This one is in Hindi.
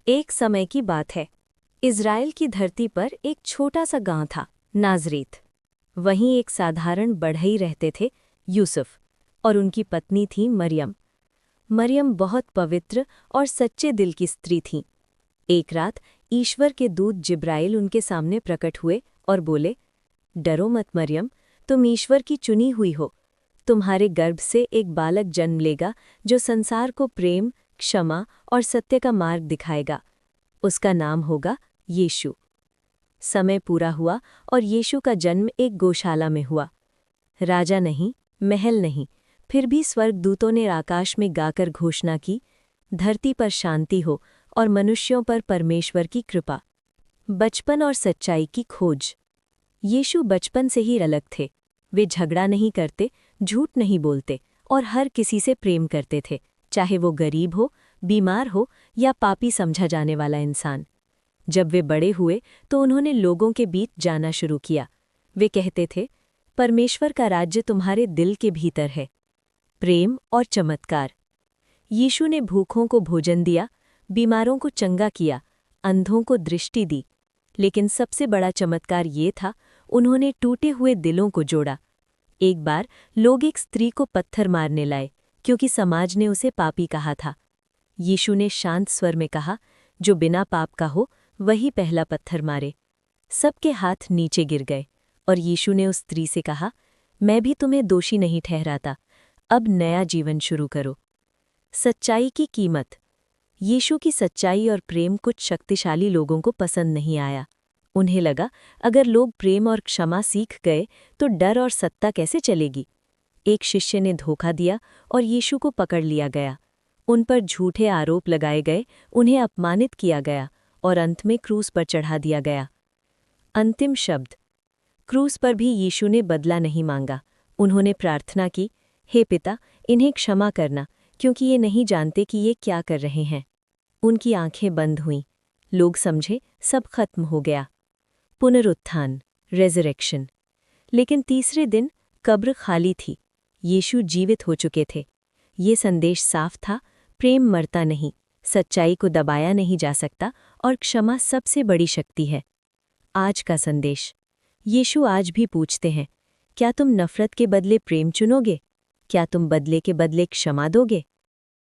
एक समय की बात है। इज़राइल की धरती पर एक छोटा सा गांव था, नाज़रेत। वहीं एक साधारण बढ़ई रहते थे, यूसुफ, और उनकी पत्नी थी मरियम। मरियम बहुत पवित्र और सच्चे दिल की स्त्री थीं। एक रात ईश्वर के दूत जिब्राइल उनके सामने प्रकट हुए और बोले, डरो मत मरियम, तुम ईश्वर की चुनी हुई हो। तुम्हारे गर्भ से एक बालक जन्म लेगा जो संसार को प्रेम, क्षमा और सत्य का मार्ग दिखाएगा। उसका नाम होगा यीशु। समय पूरा हुआ और यीशु का जन्म एक गौशाला में हुआ। राजा नहीं, महल नहीं, फिर भी स्वर्गदूतों ने आकाश में गाकर घोषणा की, धरती पर शांति हो और मनुष्यों पर परमेश्वर की कृपा। बचपन और सच्चाई की खोज। यीशु बचपन से ही अलग थे। वे झगड़ा नहीं करते, झूठ नहीं बोलते और हर किसी से प्रेम करते थे, चाहे वो गरीब हो, बीमार हो या पापी समझा जाने वाला इंसान। जब वे बड़े हुए तो उन्होंने लोगों के बीच जाना शुरू किया। वे कहते थे, परमेश्वर का राज्य तुम्हारे दिल के भीतर है। प्रेम और चमत्कार। यीशु ने भूखों को भोजन दिया, बीमारों को चंगा किया, अंधों को दृष्टि दी। लेकिन सबसे बड़ा चमत्कार ये था, उन्होंने टूटे हुए दिलों को जोड़ा। एक बार लोग एक स्त्री को पत्थर मारने लाए, क्योंकि समाज ने उसे पापी कहा था। यीशु ने शांत स्वर में कहा, जो बिना पाप का हो वही पहला पत्थर मारे। सबके हाथ नीचे गिर गए और यीशु ने उस स्त्री से कहा, मैं भी तुम्हें दोषी नहीं ठहराता, अब नया जीवन शुरू करो। सच्चाई की कीमत। यीशु की सच्चाई और प्रेम कुछ शक्तिशाली लोगों को पसंद नहीं आया। उन्हें लगा, अगर लोग प्रेम और क्षमा सीख गए तो डर और सत्ता कैसे चलेगी। एक शिष्य ने धोखा दिया और यीशु को पकड़ लिया गया। उन पर झूठे आरोप लगाए गए, उन्हें अपमानित किया गया और अंत में क्रूस पर चढ़ा दिया गया। अंतिम शब्द। क्रूस पर भी यीशु ने बदला नहीं मांगा। उन्होंने प्रार्थना की, हे पिता, इन्हें क्षमा करना, क्योंकि ये नहीं जानते कि ये क्या कर रहे हैं। उनकी आंखें बंद हुईं। लोग समझे सब खत्म हो गया। पुनरुत्थान, रेज़रेक्शन। लेकिन तीसरे दिन कब्र खाली थी। यीशु जीवित हो चुके थे। ये संदेश साफ था, प्रेम मरता नहीं, सच्चाई को दबाया नहीं जा सकता और क्षमा सबसे बड़ी शक्ति है। आज का संदेश। यीशु आज भी पूछते हैं, क्या तुम नफरत के बदले प्रेम चुनोगे? क्या तुम बदले के बदले क्षमा दोगे?